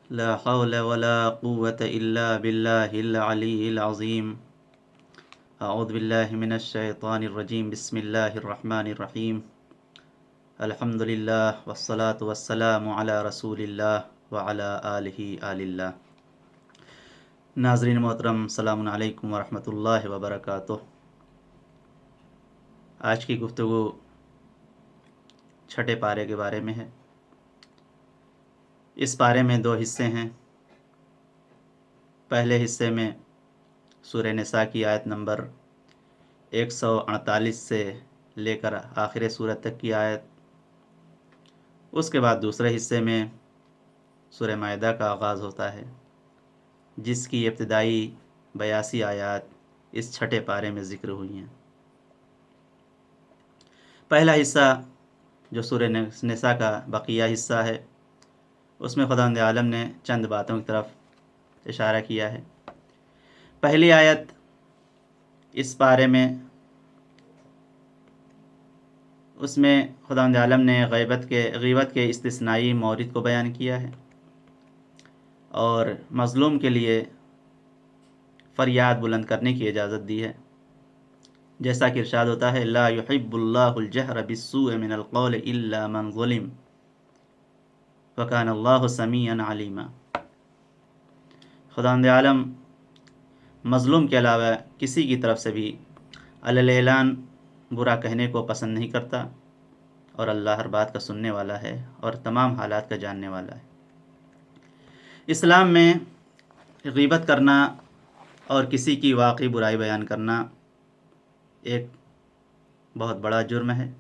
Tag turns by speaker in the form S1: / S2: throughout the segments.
S1: لا حول ولا قوة إلا بالله العلي العظيم. أعوذ بالله من الشيطان الرجيم. بسم الله الرحمن الرحيم. الحمد لله والصلاة والسلام على رسول الله وعلى آله آل اللہ. ناظرین محترم، السلام علیکم ورحمۃ اللہ وبرکاتہ. آج کی گفتگو چھٹے پارے کے بارے میں ہے. اس پارے میں دو حصے ہیں. پہلے حصے میں سورہ نساء کی آیت نمبر 148 سے لے کر آخر سورت تک کی آیت. اس کے بعد دوسرے حصے میں سورہ مائدہ کا آغاز ہوتا ہے، جس کی ابتدائی 82 آیات اس چھٹے پارے میں ذکر ہوئی ہیں. پہلا حصہ جو سورہ نساء کا بقیہ حصہ ہے، اس میں خداوند عالم نے چند باتوں کی طرف اشارہ کیا ہے. پہلی آیت اس پارے میں، اس میں خداوند عالم نے غیبت کے استثنائی مورد کو بیان کیا ہے اور مظلوم کے لیے فریاد بلند کرنے کی اجازت دی ہے. جیسا کہ ارشاد ہوتا ہے، لا يحب اللہ الجہر بالسوء من القول الا من ظلم وکان اللہ سمیعا علیما. خداوند عالم مظلوم کے علاوہ کسی کی طرف سے بھی علی اعلان برا کہنے کو پسند نہیں کرتا، اور اللہ ہر بات کا سننے والا ہے اور تمام حالات کا جاننے والا ہے. اسلام میں غیبت کرنا اور کسی کی واقعی برائی بیان کرنا ایک بہت بڑا جرم ہے،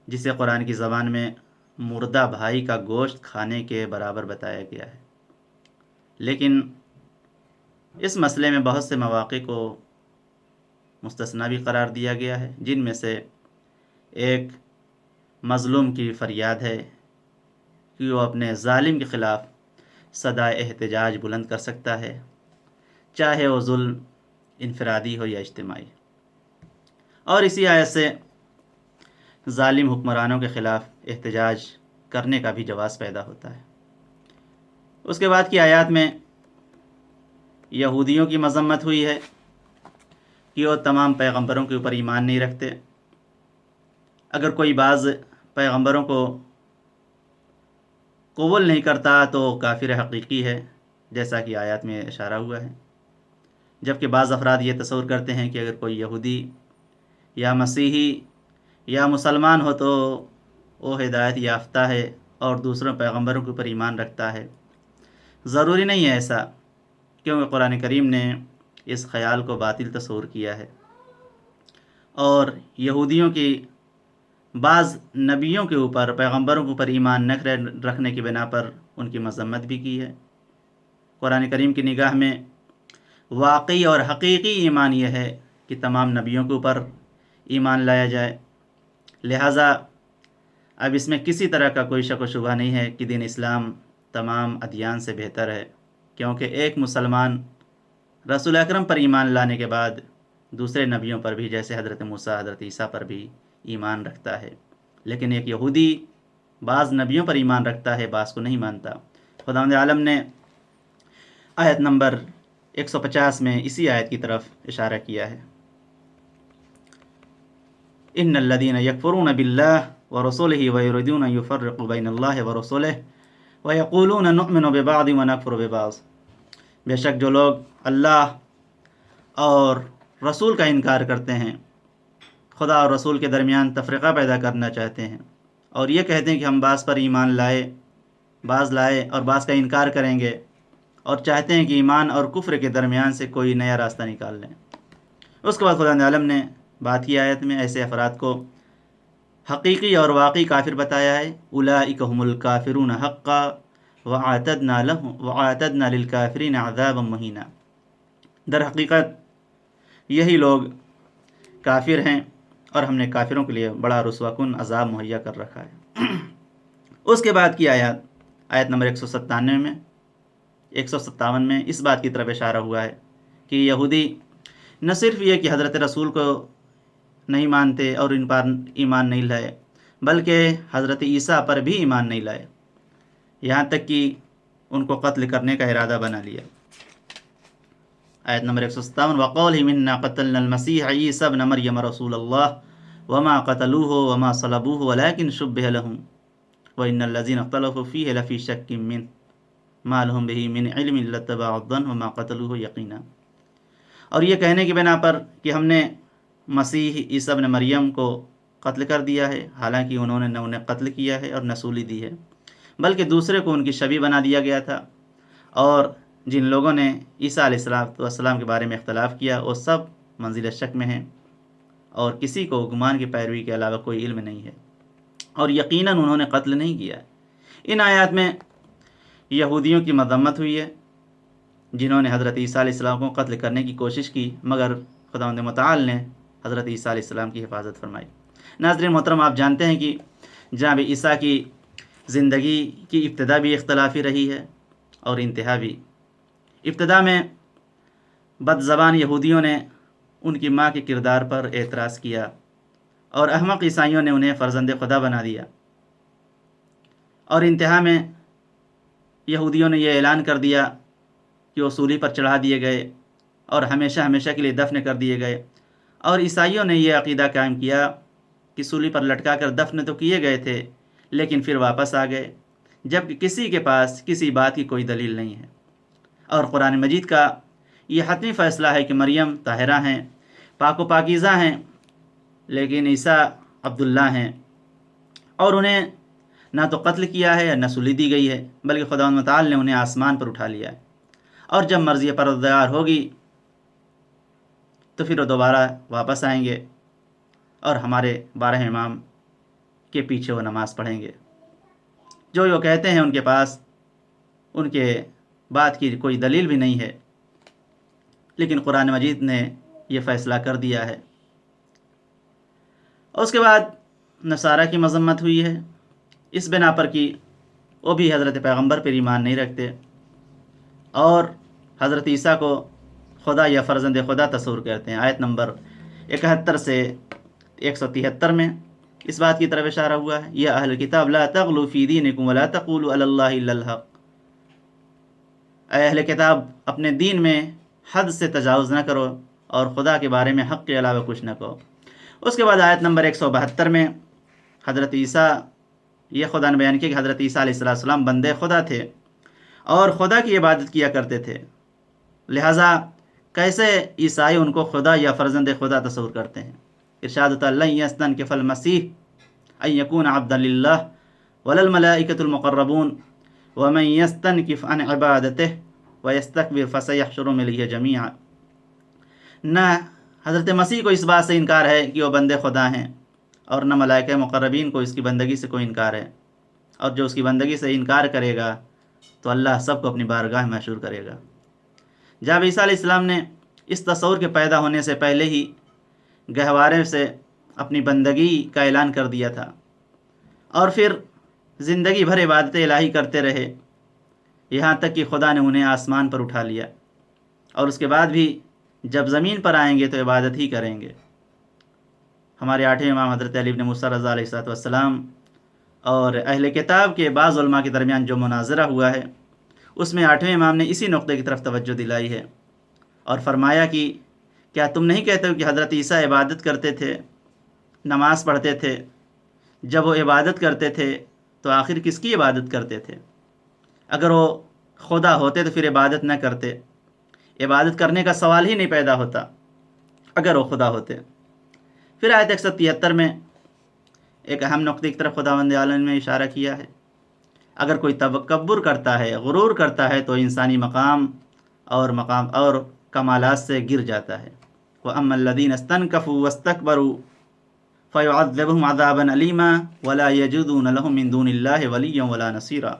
S1: جسے قرآن کی زبان میں مردہ بھائی کا گوشت کھانے کے برابر بتایا گیا ہے. لیکن اس مسئلے میں بہت سے مواقع کو مستثنی بھی قرار دیا گیا ہے، جن میں سے ایک مظلوم کی فریاد ہے کہ وہ اپنے ظالم کے خلاف صدائے احتجاج بلند کر سکتا ہے، چاہے وہ ظلم انفرادی ہو یا اجتماعی. اور اسی آیت سے ظالم حکمرانوں کے خلاف احتجاج کرنے کا بھی جواز پیدا ہوتا ہے. اس کے بعد کی آیات میں یہودیوں کی مذمت ہوئی ہے کہ وہ تمام پیغمبروں کے اوپر ایمان نہیں رکھتے. اگر کوئی بعض پیغمبروں کو قبول نہیں کرتا تو کافر حقیقی ہے، جیسا کہ آیات میں اشارہ ہوا ہے. جبکہ بعض افراد یہ تصور کرتے ہیں کہ اگر کوئی یہودی یا مسیحی یا مسلمان ہو تو وہ ہدایت یافتہ ہے اور دوسروں پیغمبروں کے اوپر ایمان رکھتا ہے. ضروری نہیں ہے ایسا، کیونکہ قرآن کریم نے اس خیال کو باطل تصور کیا ہے اور یہودیوں کی بعض نبیوں کے اوپر، پیغمبروں کے اوپر ایمان نہ رکھنے کی بنا پر ان کی مذمت بھی کی ہے. قرآن کریم کی نگاہ میں واقعی اور حقیقی ایمان یہ ہے کہ تمام نبیوں کے اوپر ایمان لایا جائے. لہٰذا اب اس میں کسی طرح کا کوئی شک و شبہ نہیں ہے کہ دین اسلام تمام ادیان سے بہتر ہے، کیونکہ ایک مسلمان رسول اکرم پر ایمان لانے کے بعد دوسرے نبیوں پر بھی، جیسے حضرت موسیٰ، حضرت عیسیٰ پر بھی ایمان رکھتا ہے. لیکن ایک یہودی بعض نبیوں پر ایمان رکھتا ہے، بعض کو نہیں مانتا. خداوند عالم نے آیت نمبر 150 میں اسی آیت کی طرف اشارہ کیا ہے، ان الذين يكفرون بالله ورسوله ويريدون ان يفرقوا بين الله ورسوله ويقولون نؤمن ببعض ونكفر ببعض. بے شک جو لوگ اللہ اور رسول کا انکار کرتے ہیں، خدا اور رسول کے درمیان تفرقہ پیدا کرنا چاہتے ہیں، اور یہ کہتے ہیں کہ ہم بعض پر ایمان بعض لائے اور بعض کا انکار کریں گے، اور چاہتے ہیں کہ ایمان اور کفر کے درمیان سے کوئی نیا راستہ نکال لیں. اس کے بعد خدا عالم نے بات کی آیت میں ایسے افراد کو حقیقی اور واقعی کافر بتایا ہے. اولئک هم الکافرون حقا وَأَعْتَدْنَا لِلْكَافِرِينَ عَذَابًا مُهِينًا. در حقیقت یہی لوگ کافر ہیں اور ہم نے کافروں کے لیے بڑا رسوا کن عذاب مہیا کر رکھا ہے. اس کے بعد کی آیت نمبر 157 میں اس بات کی طرف اشارہ ہوا ہے کہ یہودی نہ صرف یہ کہ حضرت رسول کو نہیں مانتے اور ان پر ایمان نہیں لائے، بلکہ حضرت عیسیٰ پر بھی ایمان نہیں لائے. یہاں تک کہ ان کو قتل کرنے کا ارادہ بنا لیا۔ آیت نمبر 157 وَقَوْلِهِمْ إِنَّا قَتَلْنَا الْمَسِيحَ عِيسَى ابْنَ مَرْيَمَ رَسُولَ اللَّهِ وَمَا قَتَلُوهُ وَمَا صَلَبُوهُ وَلَكِنْ شُبِّهَ لَهُمْ وَإِنَّ الَّذِينَ اخْتَلَفُوا فِيهِ لَفِي شَكٍّ مِّنْهُ مَا لَهُم بِهِ مِنْ عِلْمٍ إِلَّا اتَّبَعُوا الظَّنَّ وَمَا قَتَلُوهُ يَقِينًا۔ اور یہ کہنے کی بنا پر کہ ہم نے مسیح عیسیٰ ابن مریم کو قتل کر دیا ہے، حالانکہ انہوں نے نہ انہیں قتل کیا ہے اور نہ سولی دی ہے، بلکہ دوسرے کو ان کی شبیہ بنا دیا گیا تھا۔ اور جن لوگوں نے عیسیٰ علیہ السلام کے بارے میں اختلاف کیا وہ سب منزل شک میں ہیں، اور کسی کو گمان کی پیروی کے علاوہ کوئی علم نہیں ہے، اور یقیناً انہوں نے قتل نہیں کیا۔ ان آیات میں یہودیوں کی مذمت ہوئی ہے جنہوں نے حضرت عیسیٰ علیہ السلام کو قتل کرنے کی کوشش کی، مگر خداوند متعال نے حضرت عیسیٰ علیہ السلام کی حفاظت فرمائی۔ ناظرین محترم، آپ جانتے ہیں کہ جناب عیسیٰ کی زندگی کی ابتدا بھی اختلافی رہی ہے اور انتہا بھی۔ ابتدا میں بد زبان یہودیوں نے ان کی ماں کے کردار پر اعتراض کیا، اور احمق عیسائیوں نے انہیں فرزند خدا بنا دیا، اور انتہا میں یہودیوں نے یہ اعلان کر دیا کہ وہ سولی پر چڑھا دیے گئے اور ہمیشہ ہمیشہ کے لیے دفن کر دیے گئے، اور عیسائیوں نے یہ عقیدہ قائم کیا کہ سولی پر لٹکا کر دفن تو کیے گئے تھے لیکن پھر واپس آ گئے، جبکہ کسی کے پاس کسی بات کی کوئی دلیل نہیں ہے۔ اور قرآن مجید کا یہ حتمی فیصلہ ہے کہ مریم طاہرہ ہیں، پاک و پاکیزہ ہیں، لیکن عیسیٰ عبداللہ ہیں، اور انہیں نہ تو قتل کیا ہے نہ سولی دی گئی ہے، بلکہ خداوند متعال نے انہیں آسمان پر اٹھا لیا ہے، اور جب مرضی پروردگار ہوگی تو پھر وہ دوبارہ واپس آئیں گے اور ہمارے 12 امام کے پیچھے وہ نماز پڑھیں گے۔ جو کہتے ہیں ان کے پاس ان کے بات کی کوئی دلیل بھی نہیں ہے، لیکن قرآن مجید نے یہ فیصلہ کر دیا ہے۔ اور اس کے بعد نصارہ کی مذمت ہوئی ہے اس بنا پر کہ وہ بھی حضرت پیغمبر پر ایمان نہیں رکھتے اور حضرت عیسیٰ کو خدا یا فرزند خدا تصور کرتے ہیں۔ آیت نمبر 71 سے 173 میں اس بات کی طرف اشارہ ہوا ہے، یا اہل کتاب لا تغلوا فی دینکم ولا تقولوا علی اللہ الا الحق۔ اے اہل کتاب، اپنے دین میں حد سے تجاوز نہ کرو اور خدا کے بارے میں حق کے علاوہ کچھ نہ کہو۔ اس کے بعد آیت نمبر 172 میں حضرت عیسیٰ، یہ خدا نے بیان کیا کہ حضرت عیسیٰ علیہ السلام بندے خدا تھے اور خدا کی عبادت کیا کرتے تھے، لہٰذا کیسے عیسائی ان کو خدا یا فرزند خدا تصور کرتے ہیں۔ ارشاد لن یستنکف المسیح ان یکون عبدا للہ ولا الملائکۃ المقربون ومن یستنکف عن عبادتہ ویستکبر فسیحشرهم الیہ جمیعا۔ نہ حضرت مسیح کو اس بات سے انکار ہے کہ وہ بندے خدا ہیں، اور نہ ملائکہ مقربین کو اس کی بندگی سے کوئی انکار ہے، اور جو اس کی بندگی سے انکار کرے گا تو اللہ سب کو اپنی بارگاہ میں محشور کرے گا۔ جب عیسیٰ علیہ السلام نے اس تصور کے پیدا ہونے سے پہلے ہی گہوارے سے اپنی بندگی کا اعلان کر دیا تھا، اور پھر زندگی بھر عبادت الہی کرتے رہے، یہاں تک کہ خدا نے انہیں آسمان پر اٹھا لیا، اور اس کے بعد بھی جب زمین پر آئیں گے تو عبادت ہی کریں گے۔ ہمارے 8ویں امام حضرت علی بن موسیٰ رضا علیہ السلام اور اہل کتاب کے بعض علماء کے درمیان جو مناظرہ ہوا ہے اس میں 8ویں امام نے اسی نقطے کی طرف توجہ دلائی ہے اور فرمایا کہ کیا تم نہیں کہتے ہو کہ حضرت عیسیٰ عبادت کرتے تھے، نماز پڑھتے تھے؟ جب وہ عبادت کرتے تھے تو آخر کس کی عبادت کرتے تھے؟ اگر وہ خدا ہوتے تو پھر عبادت نہ کرتے، عبادت کرنے کا سوال ہی نہیں پیدا ہوتا اگر وہ خدا ہوتے۔ پھر آیت 173 میں ایک اہم نقطے کی طرف خداوند عالم نے اشارہ کیا ہے، اگر کوئی تکبر کرتا ہے، غرور کرتا ہے تو انسانی مقام اور کمالات سے گر جاتا ہے۔ وَأَمَّا الَّذِينَ اسْتَنكَفُوا وَاسْتَكْبَرُوا فَيُعَذِّبُهُمْ عَذَابًا أَلِيمًا وَلَا يَجِدُونَ لَهُم مِّن دُونِ اللَّهِ وَلِيًّا وَلَا نَصِيرًا۔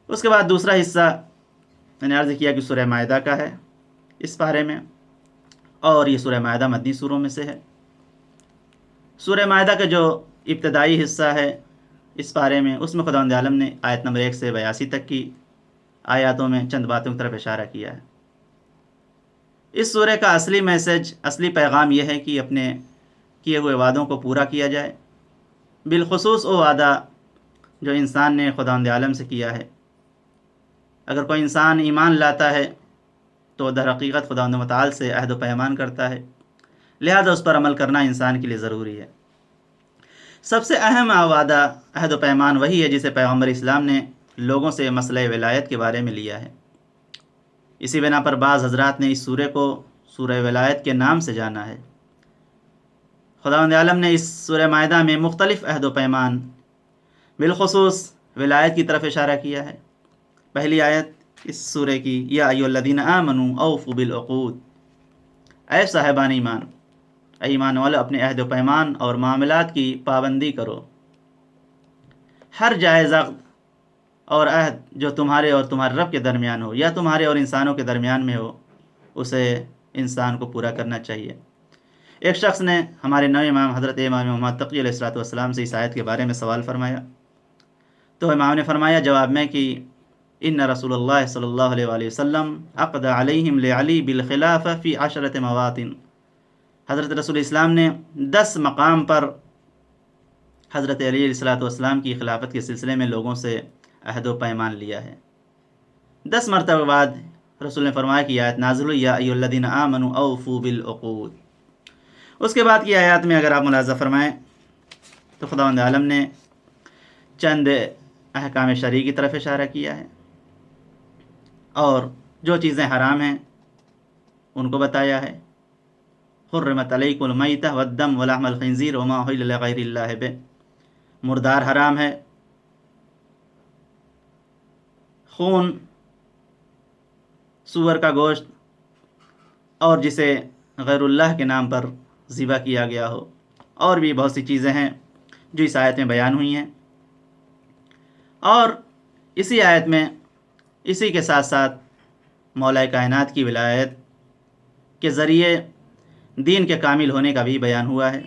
S1: اس کے بعد دوسرا حصہ میں نے عرض کیا کہ سورہ مائدہ کا ہے اس پارے میں، اور یہ سورہ مائدہ مدنی سوروں میں سے ہے۔ سورہ مائدہ کا جو ابتدائی حصہ ہے اس پارے میں، اس میں خداوند عالم نے آیت نمبر 1 سے 82 تک کی آیاتوں میں چند باتوں کی طرف اشارہ کیا ہے۔ اس سورہ کا اصلی میسج، اصلی پیغام یہ ہے کہ اپنے کیے ہوئے وعدوں کو پورا کیا جائے، بالخصوص وہ وعدہ جو انسان نے خداوند عالم سے کیا ہے۔ اگر کوئی انسان ایمان لاتا ہے تو در حقیقت خداوند متعال سے عہد و پیمان کرتا ہے، لہذا اس پر عمل کرنا انسان کے لیے ضروری ہے۔ سب سے اہم وعدہ عہد و پیمان وہی ہے جسے پیغمبر اسلام نے لوگوں سے مسئلہ ولایت کے بارے میں لیا ہے۔ اسی بنا پر بعض حضرات نے اس سورہ کو سورہ ولایت کے نام سے جانا ہے۔ خداوند عالم نے اس سورہ مائدہ میں مختلف عہد و پیمان، بالخصوص ولایت کی طرف اشارہ کیا ہے۔ پہلی آیت اس سورہ کی، یا ایھا الذین آمنوا اوفوا بالعقود، اے صاحبان ایمان، اے ایمان والو اپنے عہد و پیمان اور معاملات کی پابندی کرو۔ ہر جائز عقد اور عہد جو تمہارے اور تمہارے رب کے درمیان ہو یا تمہارے اور انسانوں کے درمیان میں ہو، اسے انسان کو پورا کرنا چاہیے۔ ایک شخص نے ہمارے نویں امام حضرت امام محمد تقی علیہ الصلوۃ والسلام سے اس آیت کے بارے میں سوال فرمایا، تو امام نے فرمایا جواب میں کہ ان رسول اللہ صلی اللہ علیہ وآلہ وسلم عقد علیہم لعلی بالخلافہ فی 10 مواطن، حضرت رسول اسلام نے 10 مقام پر حضرت علی علیہ الصلوۃ والسلام کی خلافت کے سلسلے میں لوگوں سے عہد و پیمان لیا ہے۔ 10 مرتبہ بعد رسول نے فرمایا کہ آیت نازل ہوئی، یا ایھا الذین آمنوا اوفوا بالعقود۔ اس کے بعد کی آیات میں اگر آپ ملاحظہ فرمائیں تو خداوند عالم نے چند احکام شرعی کی طرف اشارہ کیا ہے، اور جو چیزیں حرام ہیں ان کو بتایا ہے۔ حرمت علیکم المیتۃ والدم ولحم الخنزیر وما اہل لغیر اللہ بہ، مردار حرام ہے، خون، سور کا گوشت اور جسے غیر اللہ کے نام پر ذبح کیا گیا ہو، اور بھی بہت سی چیزیں ہیں جو اس آیت میں بیان ہوئی ہیں۔ اور اسی آیت میں اسی کے ساتھ ساتھ مولا کائنات کی ولایت کے ذریعے دین کے کامل ہونے کا بھی بیان ہوا ہے۔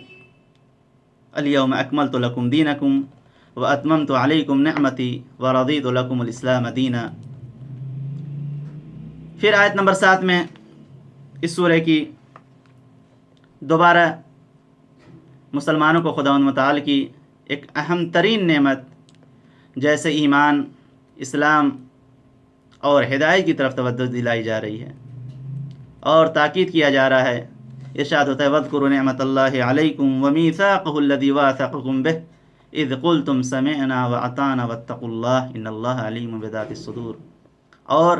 S1: الیوم اکملت لکم دینکم واتممت علیکم نعمتی ورضیت لکم الاسلام دینا۔ پھر آیت نمبر 7 میں اس سورہ کی دوبارہ مسلمانوں کو خداوند متعال کی ایک اہم ترین نعمت جیسے ایمان، اسلام اور ہدایت کی طرف توجہ دلائی جا رہی ہے، اور تاکید کیا جا رہا ہے، ارشاد ہوتا ہے وَاذْكُرُوا نِعْمَتَ اللَّهِ عَلَيْكُمْ وَمِيثَاقَهُ الَّذِي وَاثَقَكُمْ بِهِ إِذْ قُلْتُمْ سَمِعْنَا وَأَطَعْنَا وَاتَّقُوا اللَّهَ إِنَّ اللَّهَ عَلِيمٌ بِذَاتِ الصُّدُورِ۔ اور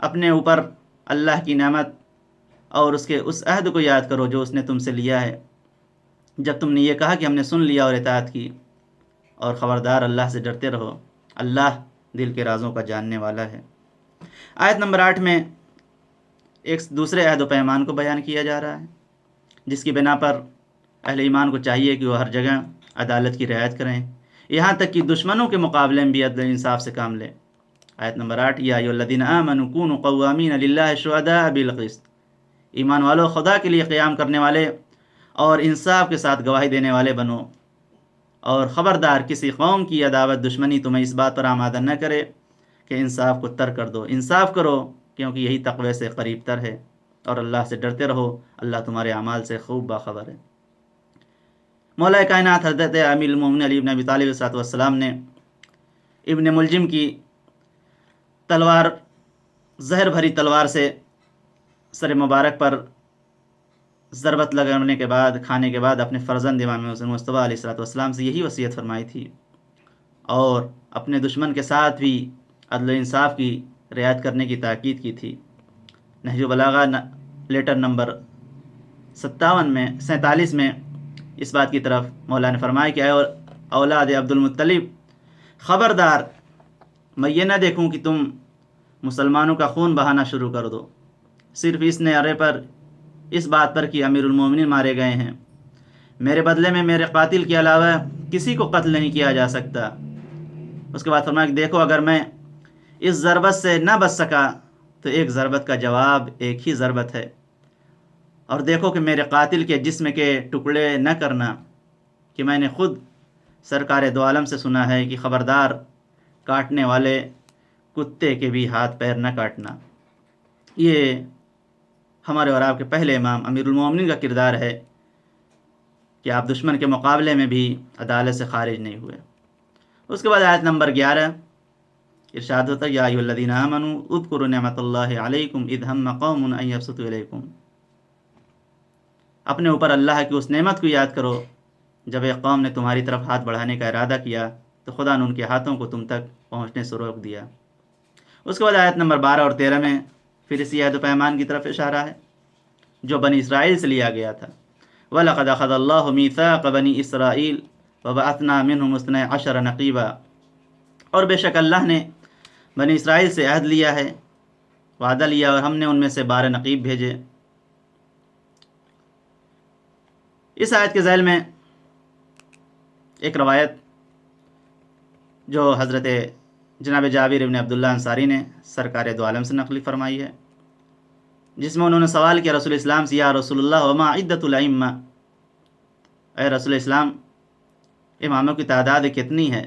S1: اپنے اوپر اللہ کی نعمت اور اس کے اس عہد کو یاد کرو جو اس نے تم سے لیا ہے، جب تم نے یہ کہا کہ ہم نے سن لیا اور اطاعت کی، اور خبردار اللہ سے ڈرتے رہو، اللہ دل کے رازوں کا جاننے والا ہے۔ آیت نمبر 8 میں ایک دوسرے عہد و پیمان کو بیان کیا جا رہا ہے، جس کی بنا پر اہل ایمان کو چاہیے کہ وہ ہر جگہ عدالت کی رعایت کریں، یہاں تک کہ دشمنوں کے مقابلے میں بھی عدل انصاف سے کام لیں۔ آیت نمبر 8، یا ایھا الذین آمنوا کونوا قوامین للہ شہداء بالقسط، ایمان والو خدا کے لیے قیام کرنے والے اور انصاف کے ساتھ گواہی دینے والے بنو، اور خبردار کسی قوم کی عداوت دشمنی تمہیں اس بات پر آمادہ نہ کرے کہ انصاف کو ترک کر دو۔ انصاف کرو کیونکہ یہی تقوی سے قریب تر ہے، اور اللہ سے ڈرتے رہو، اللہ تمہارے اعمال سے خوب باخبر ہے۔ مولا کائنات حضرت امیر المومنین علی بن ابی طالب علیہ السلام نے ابن ملجم کی تلوار، زہر بھری تلوار سے سر مبارک پر ضربت لگانے کے بعد، کھانے کے بعد اپنے فرزند امام حسین مصطفیٰ علیہ السلام سے یہی وصیت فرمائی تھی، اور اپنے دشمن کے ساتھ بھی عدل و انصاف کی رعایت کرنے کی تاکید کی تھی۔ نہج البلاغہ لیٹر نمبر 47 میں اس بات کی طرف مولا نے فرمایا کہ اے اولاد عبد المطلب، خبردار میں یہ نہ دیکھوں کہ تم مسلمانوں کا خون بہانا شروع کر دو، صرف اس نعرے پر، اس بات پر کہ امیر المومنین مارے گئے ہیں، میرے بدلے میں میرے قاتل کے علاوہ کسی کو قتل نہیں کیا جا سکتا۔ اس کے بعد فرمایا کہ دیکھو اگر میں اس ضربت سے نہ بچ سکا تو ایک ضربت کا جواب ایک ہی ضربت ہے، اور دیکھو کہ میرے قاتل کے جسم کے ٹکڑے نہ کرنا، کہ میں نے خود سرکار دو عالم سے سنا ہے کہ خبردار کاٹنے والے کتے کے بھی ہاتھ پیر نہ کاٹنا۔ یہ ہمارے اور آپ کے پہلے امام امیر المومنین کا کردار ہے کہ آپ دشمن کے مقابلے میں بھی عدالت سے خارج نہیں ہوئے۔ اس کے بعد آیت نمبر 11 ارشاد ہوتا ہے یا ایھا الذین آمنوا اذکروا نعمت اللہ علیکم اذ ہم قوم ان یبسطوا الیکم، اپنے اوپر اللہ کی اس نعمت کو یاد کرو جب ایک قوم نے تمہاری طرف ہاتھ بڑھانے کا ارادہ کیا تو خدا نے ان کے ہاتھوں کو تم تک پہنچنے سے روک دیا۔ اس کے بعد آیت نمبر 12 اور 13 میں پھر اسی عہد و پیمان کی طرف اشارہ ہے جو بنی اسرائیل سے لیا گیا تھا۔ وَلَقَدْ أَخَذَ اللَّهُ مِيثَاقَ بَنِي إِسْرَائِيلَ وَبَعَثْنَا مِنْهُمُ اثْنَيْ عَشَرَ نَقِيبًا، اور بے شک اللہ نے بنی اسرائیل سے عہد لیا ہے، وعدہ لیا، اور ہم نے ان میں سے 12 نقیب بھیجے۔ اس آیت کے ذیل میں ایک روایت جو حضرت جناب جابر ابن عبداللہ انصاری نے سرکار دو عالم سے نقل فرمائی ہے، جس میں انہوں نے سوال کیا رسول اسلام سے، یا رسول اللہ وما عدۃ الائمہ، اے رسول اسلام اماموں کی تعداد کتنی ہے،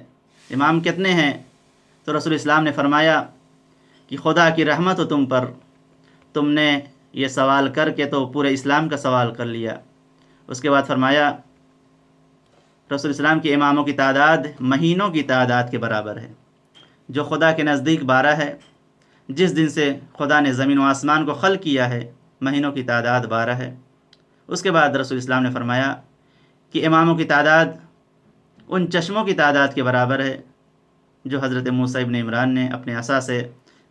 S1: امام کتنے ہیں؟ تو رسول اسلام نے فرمایا کہ خدا کی رحمت ہو تم پر، تم نے یہ سوال کر کے تو پورے اسلام کا سوال کر لیا۔ اس کے بعد فرمایا رسول اسلام کے اماموں کی تعداد مہینوں کی تعداد کے برابر ہے، جو خدا کے نزدیک 12 ہے۔ جس دن سے خدا نے زمین و آسمان کو خلق کیا ہے مہینوں کی تعداد 12 ہے۔ اس کے بعد رسول اسلام نے فرمایا کہ اماموں کی تعداد ان چشموں کی تعداد کے برابر ہے جو حضرت موسیٰ ابن عمران نے اپنے عصا سے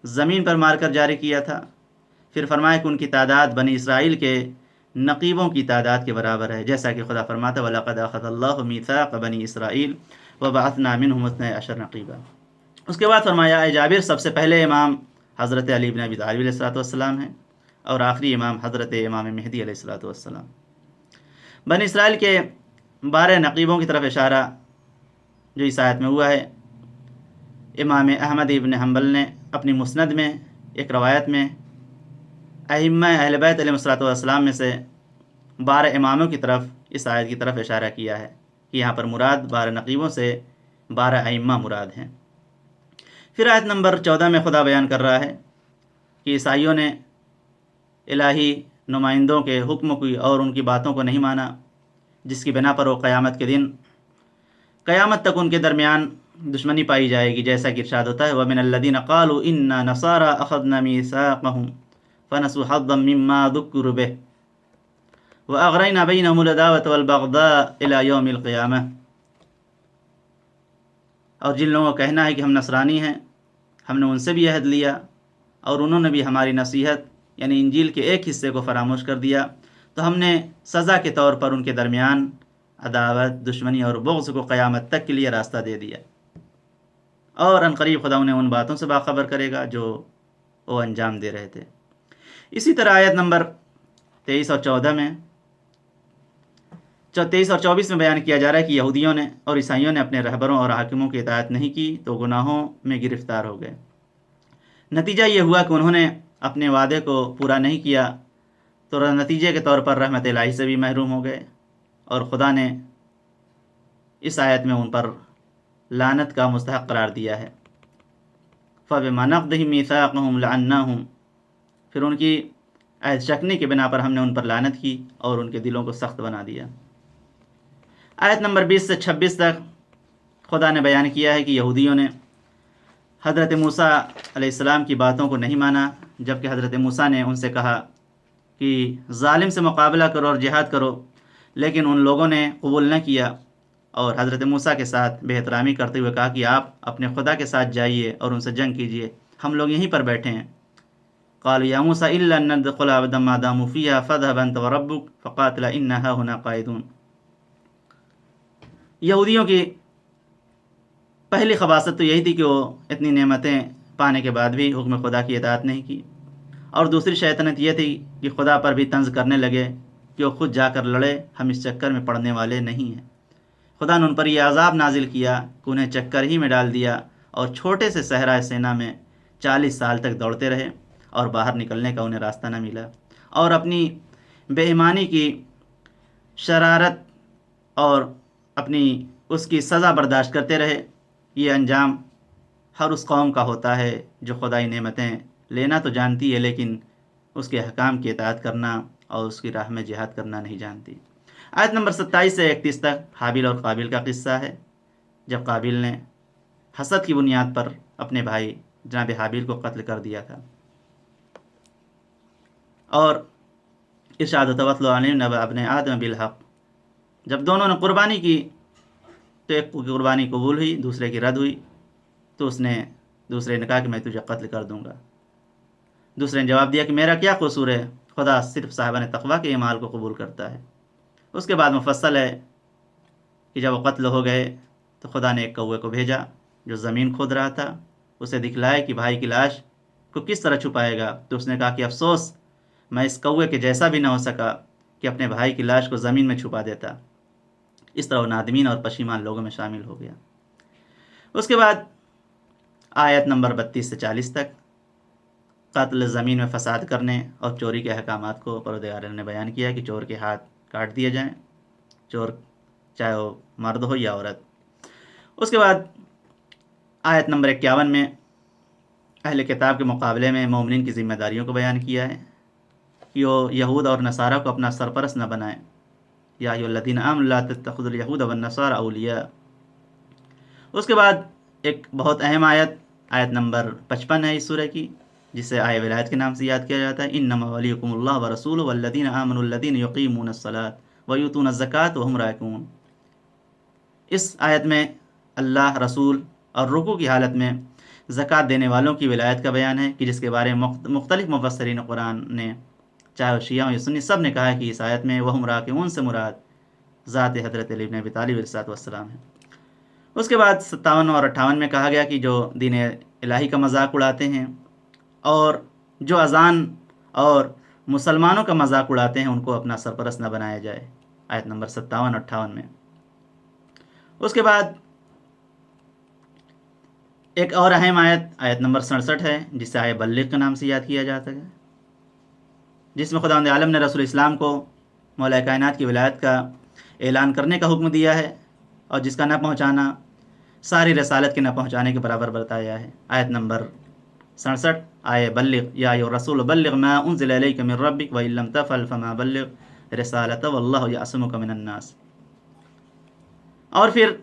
S1: زمین پر مار کر جاری کیا تھا۔ پھر فرمایا کہ ان کی تعداد بنی اسرائیل کے نقیبوں کی تعداد کے برابر ہے، جیسا کہ خدا فرماتا ہے وَلَقَدْ أَخَذَ اللَّهُ مِيثَاقَ بَنِي إِسْرَائِيلَ وَبَعَثْنَا مِنْهُمُ اثْنَيْ عَشَرَ نَقِيبًا۔ اس کے بعد فرمایا اے جابر، سب سے پہلے امام حضرت علی بن ابی طالب علیہ السلام ہیں، اور آخری امام حضرت امام مہدی علیہ السلام۔ بنی اسرائیل کے 12 نقیبوں کی طرف اشارہ جو اس آیت میں ہوا ہے، امام احمد ابن حنبل نے اپنی مسند میں ایک روایت میں ائمہ اہل بیت علیہ السلام میں سے 12 اماموں کی طرف اس آیت کی طرف اشارہ کیا ہے کہ یہاں پر مراد 12 نقیبوں سے 12 ائمہ مراد ہیں۔ پھر آیت نمبر 14 میں خدا بیان کر رہا ہے کہ عیسائیوں نے الہی نمائندوں کے حکم کی اور ان کی باتوں کو نہیں مانا، جس کی بنا پر وہ قیامت کے دن قیامت تک ان کے درمیان دشمنی پائی جائے گی، جیسا کہ ارشاد ہوتا ہے وَمِنَ الَّذِينَ قَالُوا إِنَّا نَصَارَىٰ أَخَذْنَا مِيثَاقَهُمْ فَنَسُوا حَظًّا مِّمَّا ذُكِّرُوا بِهِ وَأَغْرَيْنَا بَيْنَهُمُ الْعَدَاوَةَ وَالْبَغْضَاءَ إِلَىٰ يَوْمِ الْقِيَامَةِ۔ اور جن لوگوں کا کہنا ہے کہ ہم نصرانی ہیں، ہم نے ان سے بھی عہد لیا اور انہوں نے بھی ہماری نصیحت یعنی انجیل کے ایک حصے کو فراموش کر دیا، تو ہم نے سزا کے طور پر ان کے درمیان عداوت، دشمنی اور بغض کو قیامت تک کے لیے راستہ دے دیا، اور ان قریب خدا انہیں ان باتوں سے باخبر کرے گا جو وہ انجام دے رہے تھے۔ اسی طرح آیت نمبر 23 اور 14 میں 23 اور 24 میں بیان کیا جا رہا ہے کہ یہودیوں نے اور عیسائیوں نے اپنے رہبروں اور حاکموں کی اطاعت نہیں کی تو گناہوں میں گرفتار ہو گئے۔ نتیجہ یہ ہوا کہ انہوں نے اپنے وعدے کو پورا نہیں کیا، تو نتیجے کے طور پر رحمت الہی سے بھی محروم ہو گئے، اور خدا نے اس آیت میں ان پر لعنت کا مستحق قرار دیا ہے۔ فَبِمَا نَقْضِهِم مِّيثَاقَهُمْ لَعَنَّاهُمْ، پھر ان کی عہد شکنی کے بنا پر ہم نے ان پر لعنت کی اور ان کے دلوں کو سخت بنا دیا۔ آیت نمبر 20 سے 26 تک خدا نے بیان کیا ہے کہ یہودیوں نے حضرت موسیٰ علیہ السلام کی باتوں کو نہیں مانا، جبکہ حضرت موسیٰ نے ان سے کہا کہ ظالم سے مقابلہ کرو اور جہاد کرو، لیکن ان لوگوں نے قبول نہ کیا، اور حضرت موسیٰ کے ساتھ بے احترامی کرتے ہوئے کہا کہ آپ اپنے خدا کے ساتھ جائیے اور ان سے جنگ کیجیے، ہم لوگ یہیں پر بیٹھے ہیں۔ قالوا یا موسیٰ الا ان ندخلها ابدا ما داموا فيها فاذهب انت وربك فقاتلا اننا هاهنا قاعدون۔ یہودیوں کی پہلی خباثت تو یہی تھی کہ وہ اتنی نعمتیں پانے کے بعد بھی حکم خدا کی اطاعت نہیں کی، اور دوسری شیطنت یہ تھی کہ خدا پر بھی طنز کرنے لگے کہ وہ خود جا کر لڑے، ہم اس چکر میں پڑنے والے نہیں ہیں۔ خدا نے ان پر یہ عذاب نازل کیا کہ انہیں چکر ہی میں ڈال دیا، اور چھوٹے سے صحرائے سینا میں 40 سال تک دوڑتے رہے اور باہر نکلنے کا انہیں راستہ نہ ملا، اور اپنی بے ایمانی کی شرارت اور اپنی اس کی سزا برداشت کرتے رہے۔ یہ انجام ہر اس قوم کا ہوتا ہے جو خدائی نعمتیں لینا تو جانتی ہے لیکن اس کے احکام کی اطاعت کرنا اور اس کی راہ میں جہاد کرنا نہیں جانتی۔ آیت نمبر 27 سے 31 تک حابیل اور قابیل کا قصہ ہے، جب قابیل نے حسد کی بنیاد پر اپنے بھائی جناب حابیل کو قتل کر دیا تھا۔ اور ارشاد وتوتل علیہم نبأ ابنی آدم بالحق، جب دونوں نے قربانی کی تو ایک کی قربانی قبول ہوئی، دوسرے کی رد ہوئی، تو اس نے دوسرے نے کہا کہ میں تجھے قتل کر دوں گا۔ دوسرے نے جواب دیا کہ میرا کیا قصور ہے، خدا صرف صاحبان تقویٰ کے اعمال کو قبول کرتا ہے۔ اس کے بعد مفصل ہے کہ جب وہ قتل ہو گئے تو خدا نے ایک کوے کو بھیجا جو زمین کھود رہا تھا، اسے دکھلائے کہ بھائی کی لاش کو کس طرح چھپائے گا۔ تو اس نے کہا کہ افسوس، میں اس کوے کے جیسا بھی نہ ہو سکا کہ اپنے بھائی کی لاش کو زمین میں چھپا دیتا۔ اس طرح وہ نادمین اور پشیمان لوگوں میں شامل ہو گیا۔ اس کے بعد آیت نمبر 32 سے 40 تک قتل، زمین میں فساد کرنے اور چوری کے احکامات کو پروردگار نے بیان کیا کہ چور کے ہاتھ کاٹ دیے جائیں، چور چاہے وہ مرد ہو یا عورت۔ اس کے بعد آیت نمبر 51 میں اہل کتاب کے مقابلے میں مومنین کی ذمہ داریوں کو بیان کیا ہے کہ وہ یہود اور نصارہ کو اپنا سرپرست نہ بنائیں۔ یا ایھا الذین آمنوا لا تتخذوا اليہود والنصارى اولیاء۔ اس کے بعد ایک بہت اہم آیت نمبر 55 ہے اس سورہ کی، جسے آیہ ولایت کے نام سے یاد کیا جاتا ہے۔ انما ولیکم اللہ ورسولہ والذین آمنوا الذین یقیمون الصلاۃ ویؤتون الزکاۃ وہم راکعون۔ اس آیت میں اللہ، رسول اور رکوع کی حالت میں زکوٰۃ دینے والوں کی ولایت کا بیان ہے کہ جس کے بارے میں مختلف مفسرین قرآن نے، چاہے وہ شیعہ یا سنی، سب نے کہا ہے کہ اس آیت میں وہم راکعون سے مراد ذات حضرت علی بن ابی طالب علیہ السلام ہے۔ اس کے بعد 57 اور 58 میں کہا گیا کہ جو دین الہی کا مذاق اڑاتے ہیں اور جو اذان اور مسلمانوں کا مذاق اڑاتے ہیں ان کو اپنا سرپرست نہ بنایا جائے، آیت نمبر 57 اور 58 میں۔ اس کے بعد ایک اور اہم آیت نمبر 67 ہے جسے آیہ بلغ کے نام سے یاد کیا جاتا ہے، جس میں خداوند عالم نے رسول اسلام کو مولا کائنات کی ولایت کا اعلان کرنے کا حکم دیا ہے اور جس کا نہ پہنچانا ساری رسالت کے نہ پہنچانے کے برابر بتایا ہے۔ آیت نمبر 67 آیہ بلغ یا ایھا الرسول بلغ ما انزل الیک من ربک وان لم تفعل فما بلغ رسالتہ واللہ یعصمک من الناس۔ اور پھر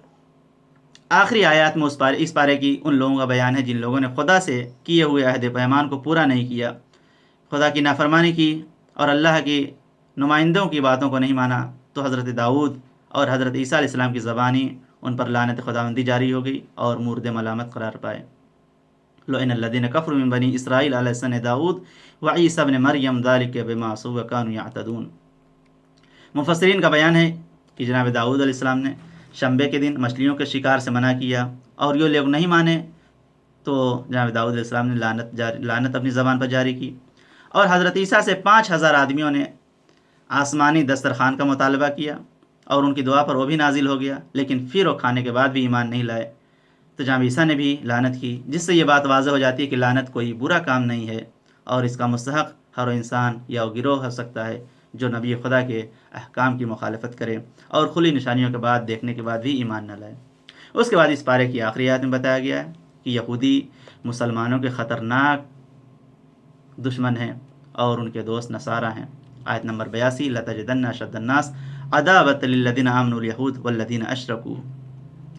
S1: آخری آیات میں اس پارے کی ان لوگوں کا بیان ہے جن لوگوں نے خدا سے کیے ہوئے عہد پیمان کو پورا نہیں کیا، خدا کی نافرمانی کی اور اللہ کی نمائندوں کی باتوں کو نہیں مانا، تو حضرت داؤد اور حضرت عیسیٰ علیہ السلام کی زبانی ان پر لعنت خداوندی جاری ہو گئی اور مورد ملامت قرار پائے۔ لعن الذین کفروا من بنی اسرائیل علی لسان داؤد وعیسی ابن مریم ذلک بما عصوا وکانوا یعتدون۔ مفسرین کا بیان ہے کہ جناب داؤد علیہ السلام نے شنبے کے دن مچھلیوں کے شکار سے منع کیا اور یہ لوگ نہیں مانے تو جناب داؤد علیہ السلام نے لعنت اپنی زبان پر جاری کی، اور حضرت عیسیٰ سے 5000 آدمیوں نے آسمانی دسترخوان کا مطالبہ کیا اور ان کی دعا پر وہ بھی نازل ہو گیا، لیکن پھر وہ کھانے کے بعد بھی ایمان نہیں لائے، تو جناب عیسیٰ نے بھی لعنت کی، جس سے یہ بات واضح ہو جاتی ہے کہ لعنت کوئی برا کام نہیں ہے اور اس کا مستحق ہر انسان یا وہ گروہ ہو سکتا ہے جو نبی خدا کے احکام کی مخالفت کرے اور کھلی نشانیوں کے بعد دیکھنے کے بعد بھی ایمان نہ لائے۔ اس کے بعد اس پارے کی آخری آیت میں بتایا گیا ہے کہ یہودی مسلمانوں کے خطرناک دشمن ہیں اور ان کے دوست نصارہ ہیں۔ آیت نمبر 82 لَتَجِدَنَّ أَشَدَّ النَّاسِ عَدَاوَةً لِلَّذِينَ آمَنُوا الْيَهُودُ وَالَّذِينَ أَشْرَكُوا۔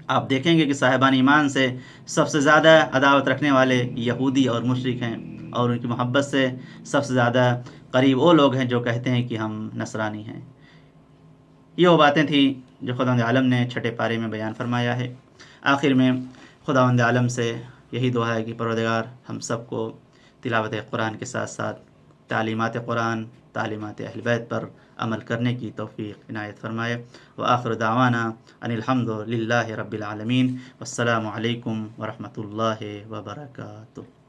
S1: آپ دیکھیں گے کہ صاحبان ایمان سے سب سے زیادہ عداوت رکھنے والے یہودی اور مشرک ہیں، اور ان کی محبت سے سب سے زیادہ قریب وہ لوگ ہیں جو کہتے ہیں کہ ہم نصرانی ہیں۔ یہ وہ باتیں تھیں جو خداوند عالم نے چھٹے پارے میں بیان فرمایا ہے۔ آخر میں خداوند عالم سے یہی دعا ہے کہ پروردگار ہم سب کو تلاوت قرآن کے ساتھ ساتھ تعلیمات قرآن، تعلیمات اہل بیت پر عمل کرنے کی توفیق عنایت فرمائے۔ وآخر دعوانا ان الحمد للہ رب العالمین، والسلام علیکم ورحمۃ اللہ وبرکاتہ۔